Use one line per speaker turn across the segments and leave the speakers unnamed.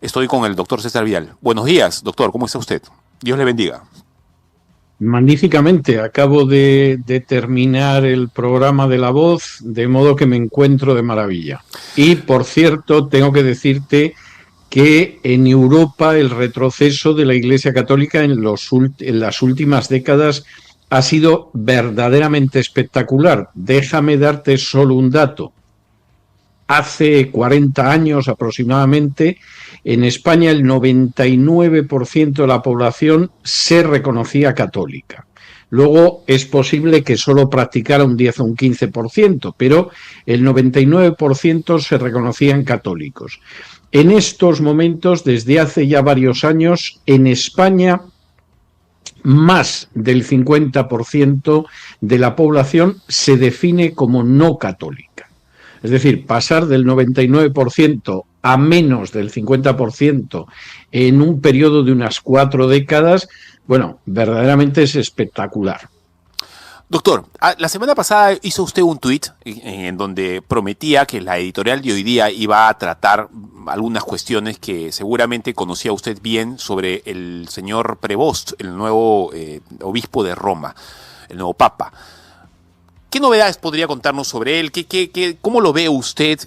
Estoy con el doctor César Vidal. Buenos días, doctor, ¿cómo está usted? Dios le bendiga.
Magníficamente, acabo de terminar el programa de La Voz, de modo que me encuentro de maravilla. Y, por cierto, tengo que decirte que en Europa el retroceso de la Iglesia Católica en las últimas décadas ha sido verdaderamente espectacular. Déjame darte solo un dato. Hace 40 años aproximadamente, en España el 99% de la población se reconocía católica. Luego es posible que solo practicara un 10 o un 15%, pero el 99% se reconocían católicos. En estos momentos, desde hace ya varios años, en España más del 50% de la población se define como no católica. Es decir, pasar del 99% a menos del 50% en un periodo de unas 4 décadas, bueno, verdaderamente es espectacular.
Doctor, la semana pasada hizo usted un tuit en donde prometía que la editorial de hoy día iba a tratar algunas cuestiones que seguramente conocía usted bien sobre el señor Prevost, el nuevo obispo de Roma, el nuevo papa. ¿Qué novedades podría contarnos sobre él? ¿Cómo lo ve usted,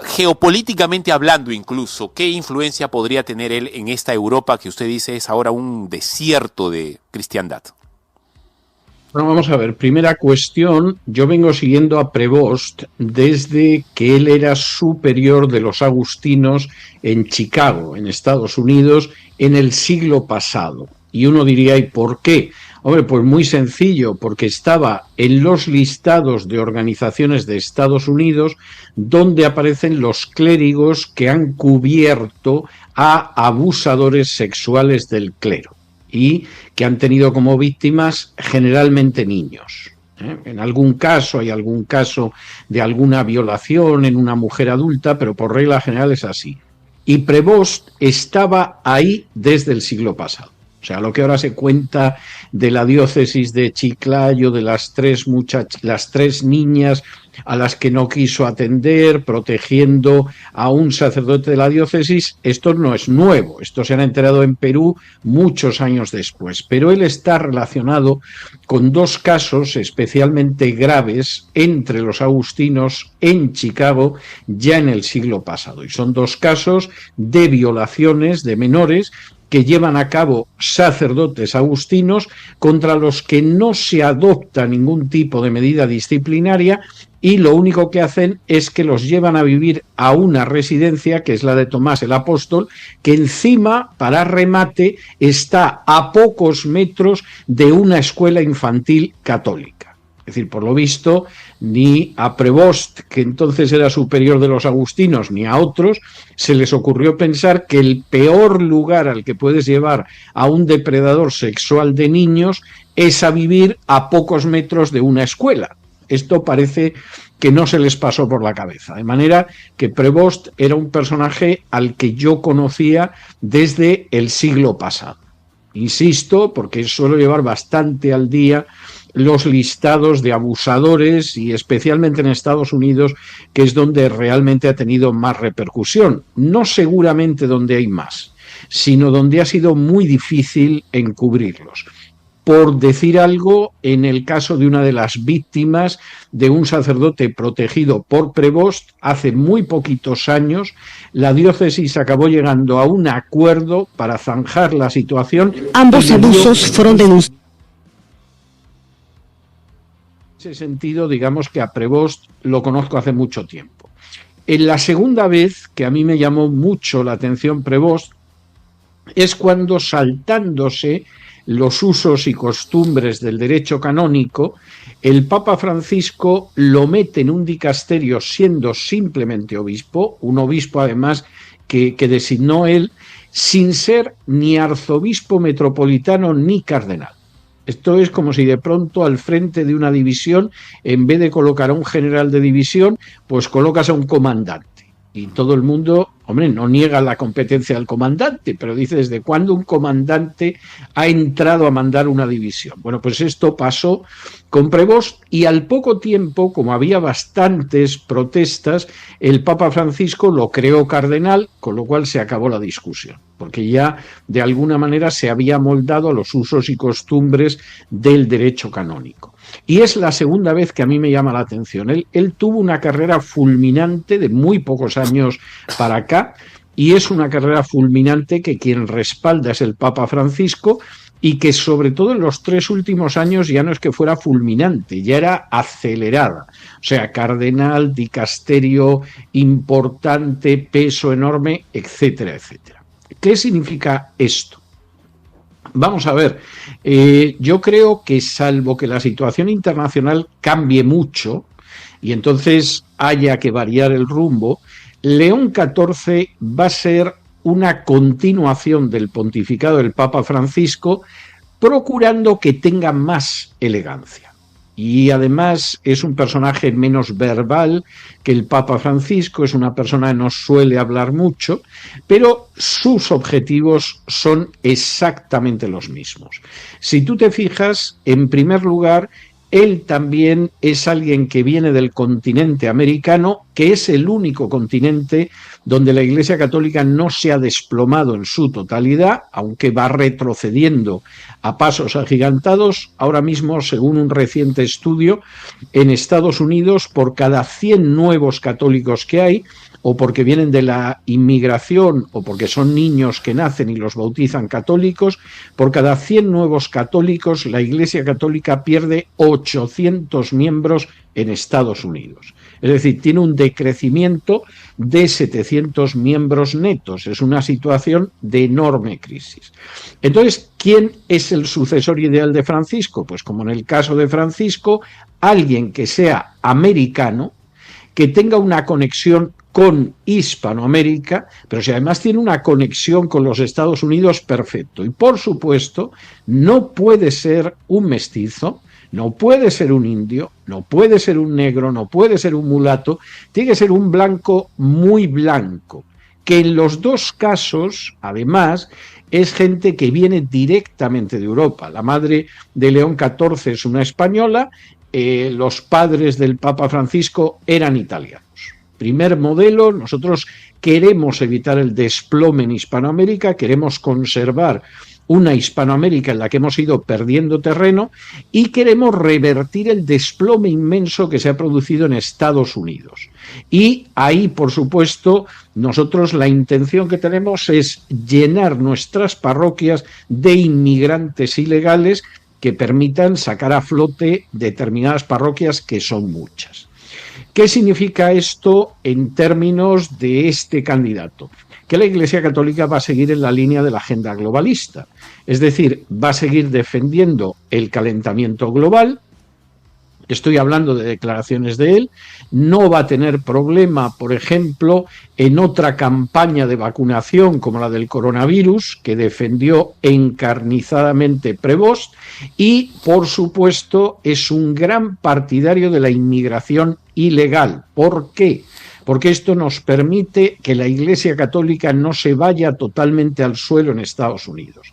geopolíticamente hablando incluso? ¿Qué influencia podría tener él en esta Europa que usted dice es ahora un desierto de cristiandad?
Bueno, vamos a ver. Primera cuestión, yo vengo siguiendo a Prevost desde que él era superior de los agustinos en Chicago, en Estados Unidos, en el siglo pasado. Y uno diría, ¿y por qué? Hombre, pues muy sencillo, porque estaba en los listados de organizaciones de Estados Unidos donde aparecen los clérigos que han cubierto a abusadores sexuales del clero y que han tenido como víctimas generalmente niños. En algún caso hay algún caso de alguna violación en una mujer adulta, pero por regla general es así. Y Prevost estaba ahí desde el siglo pasado. O sea, lo que ahora se cuenta de la diócesis de Chiclayo, de las tres niñas a las que no quiso atender, protegiendo a un sacerdote de la diócesis, esto no es nuevo. Esto se han enterado en Perú muchos años después. Pero él está relacionado con dos casos especialmente graves entre los agustinos en Chicago ya en el siglo pasado. Y son dos casos de violaciones de menores que llevan a cabo sacerdotes agustinos contra los que no se adopta ningún tipo de medida disciplinaria y lo único que hacen es que los llevan a vivir a una residencia que es la de Tomás el Apóstol, que encima, para remate, está a pocos metros de una escuela infantil católica. Es decir, por lo visto, ni a Prevost, que entonces era superior de los agustinos, ni a otros, se les ocurrió pensar que el peor lugar al que puedes llevar a un depredador sexual de niños es a vivir a pocos metros de una escuela. Esto parece que no se les pasó por la cabeza. De manera que Prevost era un personaje al que yo conocía desde el siglo pasado. Insisto, porque suelo llevar bastante al día los listados de abusadores y especialmente en Estados Unidos, que es donde realmente ha tenido más repercusión. No seguramente donde hay más, sino donde ha sido muy difícil encubrirlos. Por decir algo, en el caso de una de las víctimas de un sacerdote protegido por Prevost, hace muy poquitos años, la diócesis acabó llegando a un acuerdo para zanjar la situación.
Ambos abusos fueron denunciados.
En ese sentido, digamos que a Prevost lo conozco hace mucho tiempo. En la segunda vez que a mí me llamó mucho la atención Prevost es cuando, saltándose los usos y costumbres del derecho canónico, el Papa Francisco lo mete en un dicasterio siendo simplemente obispo, un obispo además que designó él, sin ser ni arzobispo metropolitano ni cardenal. Esto es como si de pronto al frente de una división, en vez de colocar a un general de división, pues colocas a un comandante. Y todo el mundo Hombre, no niega la competencia del comandante, pero dice desde cuándo un comandante ha entrado a mandar una división. Bueno, pues esto pasó con Prevost y al poco tiempo, como había bastantes protestas, el Papa Francisco lo creó cardenal, con lo cual se acabó la discusión, porque ya de alguna manera se había moldado a los usos y costumbres del derecho canónico. Y es la segunda vez que a mí me llama la atención. Él tuvo una carrera fulminante de muy pocos años para acá, y es una carrera fulminante que quien respalda es el Papa Francisco, y que sobre todo en los 3 últimos años ya no es que fuera fulminante, ya era acelerada. O sea, cardenal, dicasterio importante, peso enorme, etcétera, etcétera. ¿Qué significa esto? Vamos a ver, yo creo que salvo que la situación internacional cambie mucho y entonces haya que variar el rumbo, León XIV va a ser una continuación del pontificado del Papa Francisco, procurando que tenga más elegancia. Y además es un personaje menos verbal que el Papa Francisco, es una persona que no suele hablar mucho, pero sus objetivos son exactamente los mismos. Si tú te fijas, en primer lugar, él también es alguien que viene del continente americano, que es el único continente donde la Iglesia Católica no se ha desplomado en su totalidad, aunque va retrocediendo a pasos agigantados. Ahora mismo, según un reciente estudio, en Estados Unidos, por cada 100 nuevos católicos que hay, o porque vienen de la inmigración, o porque son niños que nacen y los bautizan católicos, por cada 100 nuevos católicos, la Iglesia Católica pierde 800 miembros en Estados Unidos. Es decir, tiene un decrecimiento de 700 miembros netos. Es una situación de enorme crisis. Entonces, ¿quién es el sucesor ideal de Francisco? Pues como en el caso de Francisco, alguien que sea americano, que tenga una conexión con Hispanoamérica, pero si además tiene una conexión con los Estados Unidos, perfecto. Y por supuesto, no puede ser un mestizo, no puede ser un indio, no puede ser un negro, no puede ser un mulato, tiene que ser un blanco muy blanco, que en los dos casos, además, es gente que viene directamente de Europa. La madre de León XIV es una española, los padres del Papa Francisco eran italianos. Primer modelo, nosotros queremos evitar el desplome en Hispanoamérica, queremos conservar una Hispanoamérica en la que hemos ido perdiendo terreno y queremos revertir el desplome inmenso que se ha producido en Estados Unidos. Y ahí, por supuesto, nosotros la intención que tenemos es llenar nuestras parroquias de inmigrantes ilegales que permitan sacar a flote determinadas parroquias, que son muchas. ¿Qué significa esto en términos de este candidato? Que la Iglesia Católica va a seguir en la línea de la agenda globalista, es decir, va a seguir defendiendo el calentamiento global. Estoy hablando de declaraciones de él. No va a tener problema, por ejemplo, en otra campaña de vacunación como la del coronavirus, que defendió encarnizadamente Prevost, y, por supuesto, es un gran partidario de la inmigración ilegal. ¿Por qué? Porque esto nos permite que la Iglesia Católica no se vaya totalmente al suelo en Estados Unidos.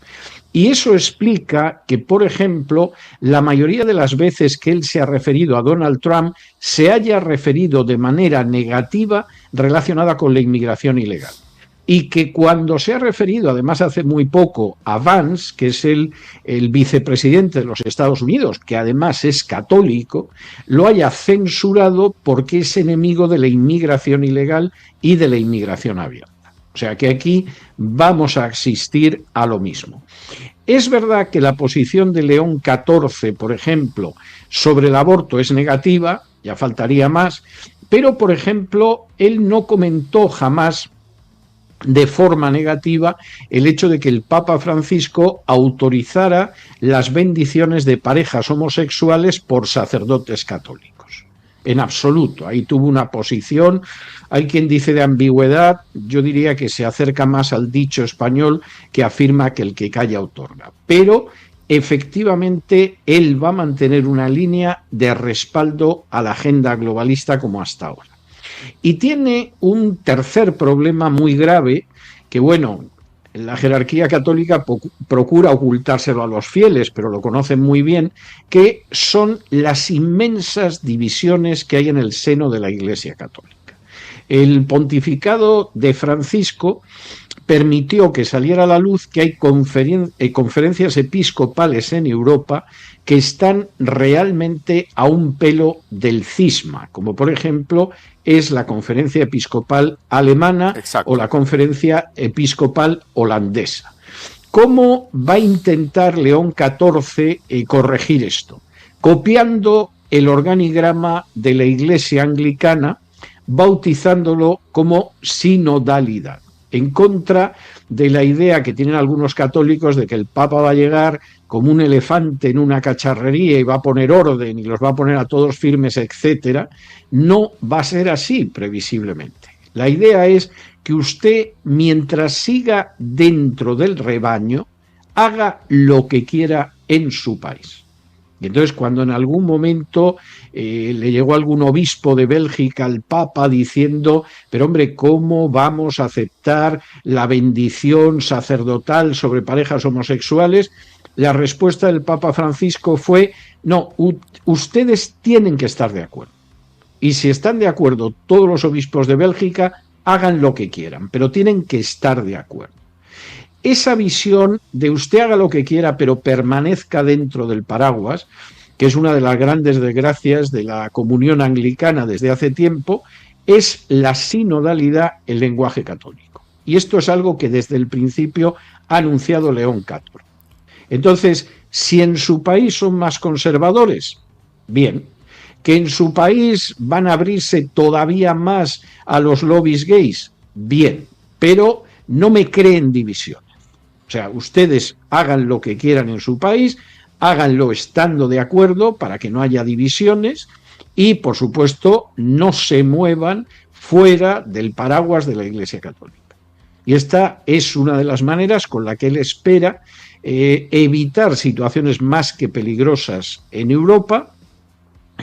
Y eso explica que, por ejemplo, la mayoría de las veces que él se ha referido a Donald Trump se haya referido de manera negativa relacionada con la inmigración ilegal. Y que cuando se ha referido, además hace muy poco, a Vance, que es el vicepresidente de los Estados Unidos, que además es católico, lo haya censurado porque es enemigo de la inmigración ilegal y de la inmigración abierta. O sea que aquí vamos a asistir a lo mismo. Es verdad que la posición de León XIV, por ejemplo, sobre el aborto es negativa, ya faltaría más, pero, por ejemplo, él no comentó jamás de forma negativa el hecho de que el Papa Francisco autorizara las bendiciones de parejas homosexuales por sacerdotes católicos. En absoluto, ahí tuvo una posición, hay quien dice de ambigüedad, yo diría que se acerca más al dicho español que afirma que el que calla otorga, pero efectivamente él va a mantener una línea de respaldo a la agenda globalista como hasta ahora. Y tiene un tercer problema muy grave que, bueno, la jerarquía católica procura ocultárselo a los fieles, pero lo conocen muy bien, que son las inmensas divisiones que hay en el seno de la Iglesia católica. El pontificado de Francisco permitió que saliera a la luz que hay conferencias episcopales en Europa que están realmente a un pelo del cisma, como por ejemplo es la conferencia episcopal alemana. Exacto. O la conferencia episcopal holandesa. ¿Cómo va a intentar León XIV corregir esto? Copiando el organigrama de la Iglesia anglicana, bautizándolo como sinodalidad, en contra de la idea que tienen algunos católicos de que el Papa va a llegar como un elefante en una cacharrería y va a poner orden y los va a poner a todos firmes, etcétera. No va a ser así, previsiblemente. La idea es que usted, mientras siga dentro del rebaño, haga lo que quiera en su país. Y entonces, cuando en algún momento le llegó algún obispo de Bélgica al Papa diciendo, pero hombre, ¿cómo vamos a aceptar la bendición sacerdotal sobre parejas homosexuales? La respuesta del Papa Francisco fue, no, ustedes tienen que estar de acuerdo. Y si están de acuerdo todos los obispos de Bélgica, hagan lo que quieran, pero tienen que estar de acuerdo. Esa visión de usted haga lo que quiera, pero permanezca dentro del paraguas, que es una de las grandes desgracias de la comunión anglicana desde hace tiempo, es la sinodalidad, el lenguaje católico. Y esto es algo que desde el principio ha anunciado León XIV. Entonces, si en su país son más conservadores, bien. Que en su país van a abrirse todavía más a los lobbies gays, bien. Pero no me creen divisiones. O sea, ustedes hagan lo que quieran en su país, háganlo estando de acuerdo para que no haya divisiones y, por supuesto, no se muevan fuera del paraguas de la Iglesia Católica. Y esta es una de las maneras con la que él espera evitar situaciones más que peligrosas en Europa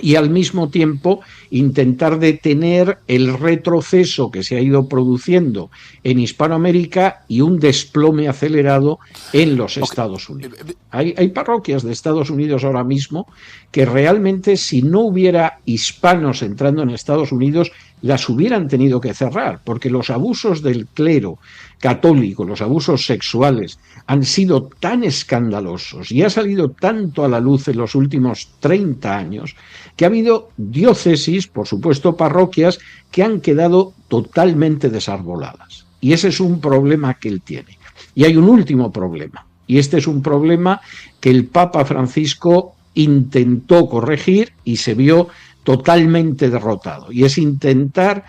y al mismo tiempo intentar detener el retroceso que se ha ido produciendo en Hispanoamérica y un desplome acelerado en los Estados Unidos. Hay parroquias de Estados Unidos ahora mismo que realmente, si no hubiera hispanos entrando en Estados Unidos, las hubieran tenido que cerrar, porque los abusos del clero católico, los abusos sexuales, han sido tan escandalosos y ha salido tanto a la luz en los últimos 30 años que ha habido diócesis, por supuesto parroquias, que han quedado totalmente desarboladas. Y ese es un problema que él tiene. Y hay un último problema, y este es un problema que el Papa Francisco intentó corregir y se vio totalmente derrotado, y es intentar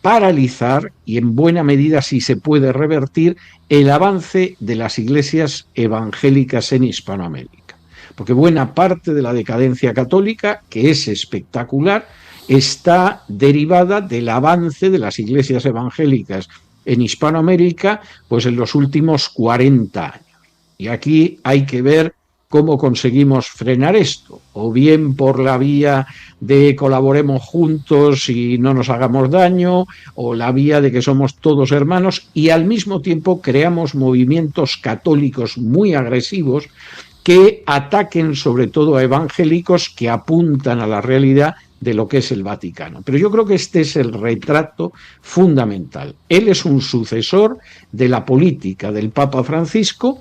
paralizar y en buena medida, si se puede revertir, el avance de las iglesias evangélicas en Hispanoamérica. Porque buena parte de la decadencia católica, que es espectacular, está derivada del avance de las iglesias evangélicas en Hispanoamérica, pues en los últimos 40 años. Y aquí hay que ver cómo conseguimos frenar esto, o bien por la vía de colaboremos juntos y no nos hagamos daño, o la vía de que somos todos hermanos y al mismo tiempo creamos movimientos católicos muy agresivos que ataquen sobre todo a evangélicos que apuntan a la realidad de lo que es el Vaticano. Pero yo creo que este es el retrato fundamental. Él es un sucesor de la política del Papa Francisco,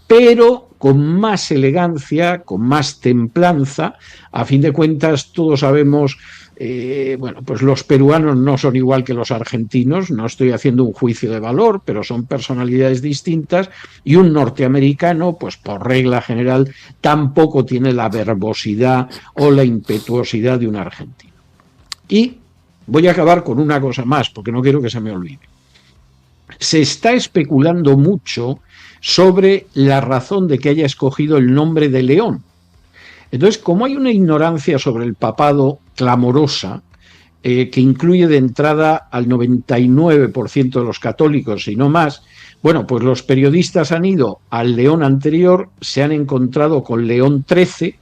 pero con más elegancia, con más templanza. A fin de cuentas, todos sabemos, bueno, pues los peruanos no son igual que los argentinos, no estoy haciendo un juicio de valor, pero son personalidades distintas, y un norteamericano, pues por regla general, tampoco tiene la verbosidad o la impetuosidad de un argentino. Y voy a acabar con una cosa más, porque no quiero que se me olvide. Se está especulando mucho sobre la razón de que haya escogido el nombre de León. Entonces, como hay una ignorancia sobre el papado clamorosa, que incluye de entrada al 99% de los católicos y no más, bueno, pues los periodistas han ido al León anterior, se han encontrado con León XIII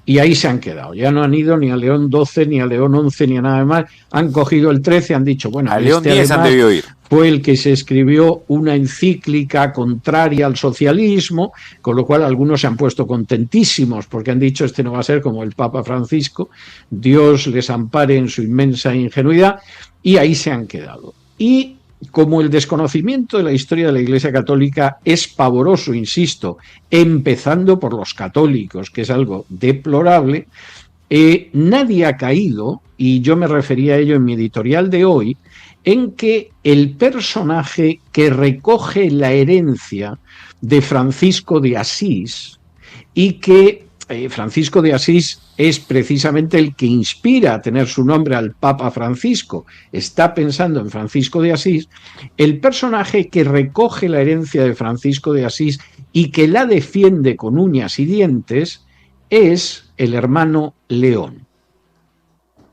y ahí se han quedado. Ya no han ido ni a León XII, ni a León XI, ni a nada más. Han cogido el 13, han dicho, bueno,
a León X han debido ir.
Fue el que se escribió una encíclica contraria al socialismo, con lo cual algunos se han puesto contentísimos porque han dicho este no va a ser como el Papa Francisco, Dios les ampare en su inmensa ingenuidad, y ahí se han quedado. Y como el desconocimiento de la historia de la Iglesia Católica es pavoroso, insisto, empezando por los católicos, que es algo deplorable, nadie ha caído, y yo me refería a ello en mi editorial de hoy, en que el personaje que recoge la herencia de Francisco de Asís y que Francisco de Asís es precisamente el que inspira a tener su nombre al Papa Francisco, está pensando en Francisco de Asís, el personaje que recoge la herencia de Francisco de Asís y que la defiende con uñas y dientes es el hermano León.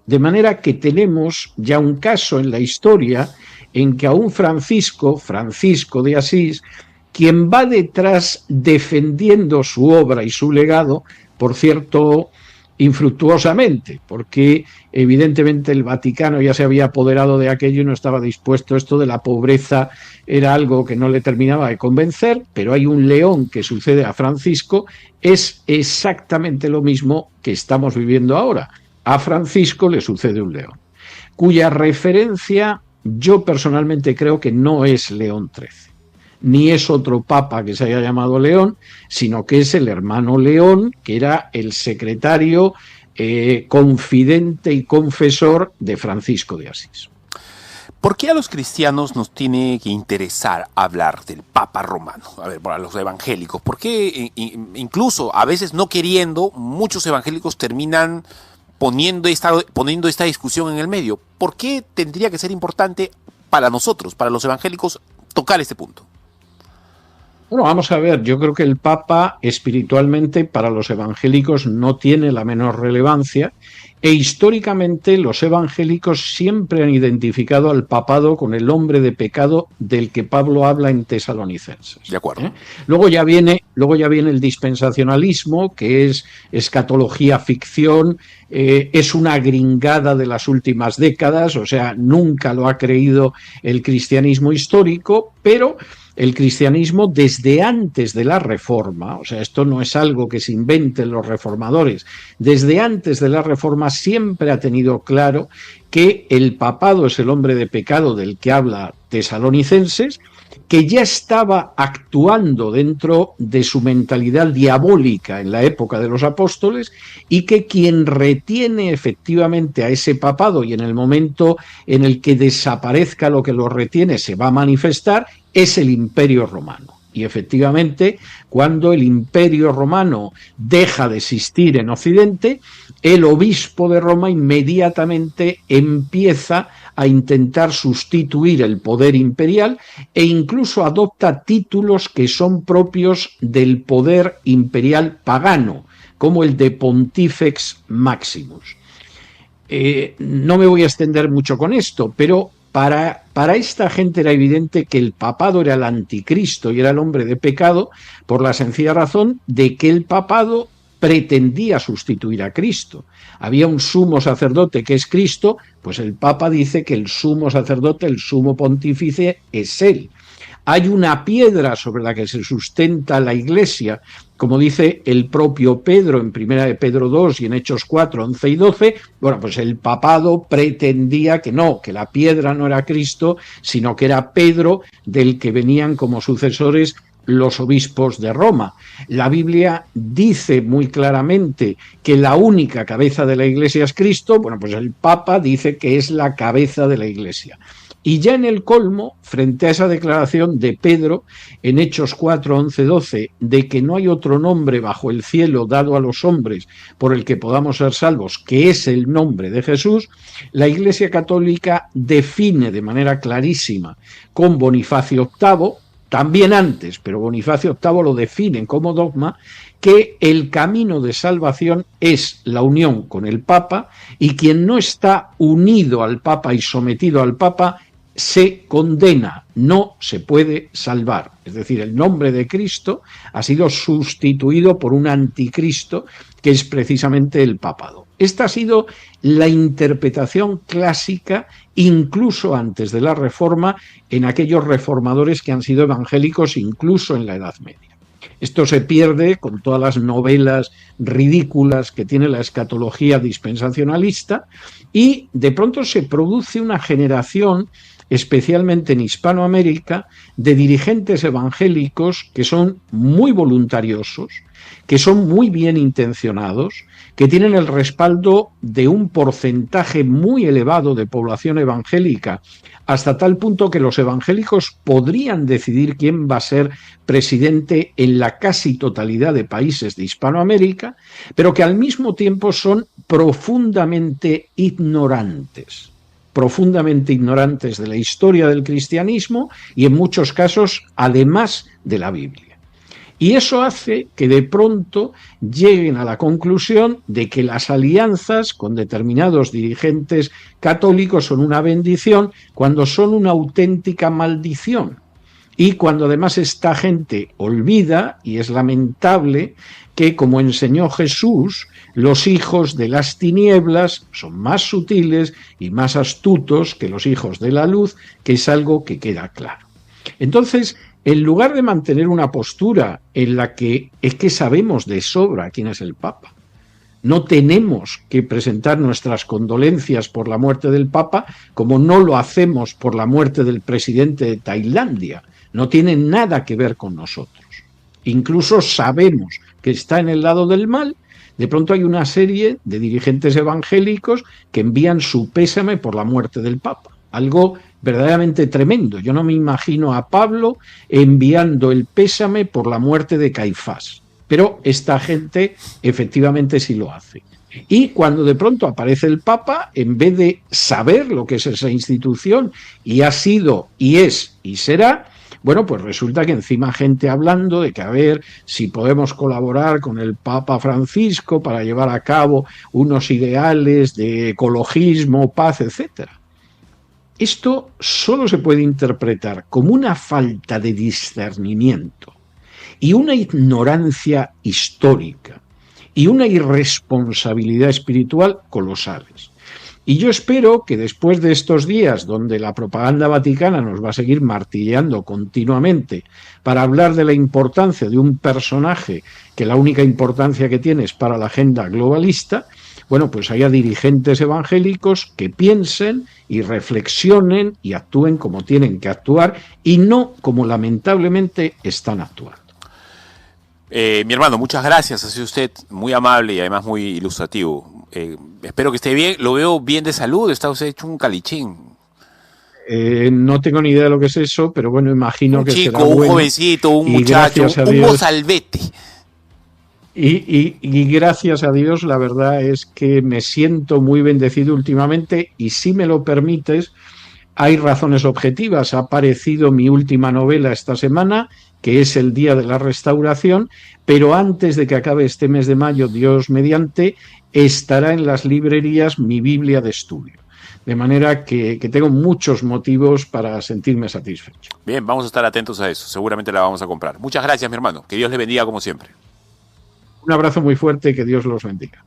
De manera que tenemos ya un caso en la historia en que a un Francisco de Asís, quien va detrás defendiendo su obra y su legado, por cierto, infructuosamente, porque evidentemente el Vaticano ya se había apoderado de aquello y no estaba dispuesto. Esto de la pobreza era algo que no le terminaba de convencer, pero hay un León que sucede a Francisco, es exactamente lo mismo que estamos viviendo ahora. A Francisco le sucede un León, cuya referencia yo personalmente creo que no es León XIII, ni es otro papa que se haya llamado León, sino que es el hermano León, que era el secretario confidente y confesor de Francisco de Asís.
¿Por qué a los cristianos nos tiene que interesar hablar del Papa Romano? A ver, para los evangélicos, ¿por qué incluso a veces no queriendo, muchos evangélicos terminan poniendo esta discusión en el medio? ¿Por qué tendría que ser importante para nosotros, para los evangélicos, tocar este punto?
Bueno, vamos a ver, yo creo que el Papa espiritualmente para los evangélicos no tiene la menor relevancia, e históricamente los evangélicos siempre han identificado al papado con el hombre de pecado del que Pablo habla en Tesalonicenses.
De acuerdo.
Luego ya viene el dispensacionalismo, que es escatología ficción, es una gringada de las últimas décadas, o sea, nunca lo ha creído el cristianismo histórico, pero el cristianismo desde antes de la Reforma, o sea, esto no es algo que se inventen los reformadores, desde antes de la Reforma siempre ha tenido claro que el papado es el hombre de pecado del que habla Tesalonicenses, que ya estaba actuando dentro de su mentalidad diabólica en la época de los apóstoles, y que quien retiene efectivamente a ese papado y en el momento en el que desaparezca lo que lo retiene se va a manifestar es el Imperio Romano. Y efectivamente, cuando el Imperio Romano deja de existir en Occidente, el obispo de Roma inmediatamente empieza a intentar sustituir el poder imperial e incluso adopta títulos que son propios del poder imperial pagano, como el de Pontifex Maximus. No me voy a extender mucho con esto, pero para esta gente era evidente que el papado era el anticristo y era el hombre de pecado, por la sencilla razón de que el papado pretendía sustituir a Cristo. Había un sumo sacerdote que es Cristo, pues el Papa dice que el sumo sacerdote, el sumo pontífice, es él. Hay una piedra sobre la que se sustenta la Iglesia, como dice el propio Pedro en Primera de Pedro 2 y en Hechos 4, 11 y 12, bueno, pues el papado pretendía que no, que la piedra no era Cristo, sino que era Pedro, del que venían como sucesores los obispos de Roma. La Biblia dice muy claramente que la única cabeza de la Iglesia es Cristo, bueno, pues el Papa dice que es la cabeza de la Iglesia. Y ya en el colmo, frente a esa declaración de Pedro, en Hechos 4, 11, 12, de que no hay otro nombre bajo el cielo dado a los hombres por el que podamos ser salvos, que es el nombre de Jesús, la Iglesia Católica define de manera clarísima con Bonifacio VIII, también antes, pero Bonifacio VIII lo define como dogma, que el camino de salvación es la unión con el Papa, y quien no está unido al Papa y sometido al Papa se condena, no se puede salvar. Es decir, el nombre de Cristo ha sido sustituido por un anticristo que es precisamente el papado. Esta ha sido la interpretación clásica, incluso antes de la Reforma, en aquellos reformadores que han sido evangélicos incluso en la Edad Media. Esto se pierde con todas las novelas ridículas que tiene la escatología dispensacionalista y de pronto se produce una generación, especialmente en Hispanoamérica, de dirigentes evangélicos que son muy voluntariosos, que son muy bien intencionados, que tienen el respaldo de un porcentaje muy elevado de población evangélica, hasta tal punto que los evangélicos podrían decidir quién va a ser presidente en la casi totalidad de países de Hispanoamérica, pero que al mismo tiempo son profundamente ignorantes de la historia del cristianismo y en muchos casos además de la Biblia. Y eso hace que de pronto lleguen a la conclusión de que las alianzas con determinados dirigentes católicos son una bendición cuando son una auténtica maldición. Y cuando además esta gente olvida, y es lamentable, que como enseñó Jesús, los hijos de las tinieblas son más sutiles y más astutos que los hijos de la luz, que es algo que queda claro. Entonces, en lugar de mantener una postura en la que es que sabemos de sobra quién es el Papa, no tenemos que presentar nuestras condolencias por la muerte del Papa como no lo hacemos por la muerte del presidente de Tailandia. No tiene nada que ver con nosotros. Incluso sabemos que está en el lado del mal. De pronto hay una serie de dirigentes evangélicos que envían su pésame por la muerte del Papa. Algo verdaderamente tremendo. Yo no me imagino a Pablo enviando el pésame por la muerte de Caifás. Pero esta gente efectivamente sí lo hace. Y cuando de pronto aparece el Papa, en vez de saber lo que es esa institución, y ha sido, y es, y será, bueno, pues resulta que encima gente hablando de que a ver si podemos colaborar con el Papa Francisco para llevar a cabo unos ideales de ecologismo, paz, etcétera. Esto solo se puede interpretar como una falta de discernimiento y una ignorancia histórica y una irresponsabilidad espiritual colosales. Y yo espero que después de estos días donde la propaganda vaticana nos va a seguir martilleando continuamente para hablar de la importancia de un personaje que la única importancia que tiene es para la agenda globalista, bueno, pues haya dirigentes evangélicos que piensen y reflexionen y actúen como tienen que actuar y no como lamentablemente están actuando.
Mi hermano, muchas gracias, ha sido usted muy amable y además muy ilustrativo. Espero que esté bien, lo veo bien de salud, está usted hecho un calichín.
No tengo ni idea de lo que es eso, pero bueno, imagino que será bueno.
Un chico, un jovencito, un muchacho, un mozalbete.
Y gracias a Dios, la verdad es que me siento muy bendecido últimamente y si me lo permites, hay razones objetivas. Ha aparecido mi última novela esta semana, que es El Día de la Restauración, pero antes de que acabe este mes de mayo, Dios mediante, estará en las librerías mi Biblia de estudio. De manera que tengo muchos motivos para sentirme satisfecho.
Bien, vamos a estar atentos a eso, seguramente la vamos a comprar. Muchas gracias, mi hermano, que Dios le bendiga como siempre.
Un abrazo muy fuerte y que Dios los bendiga.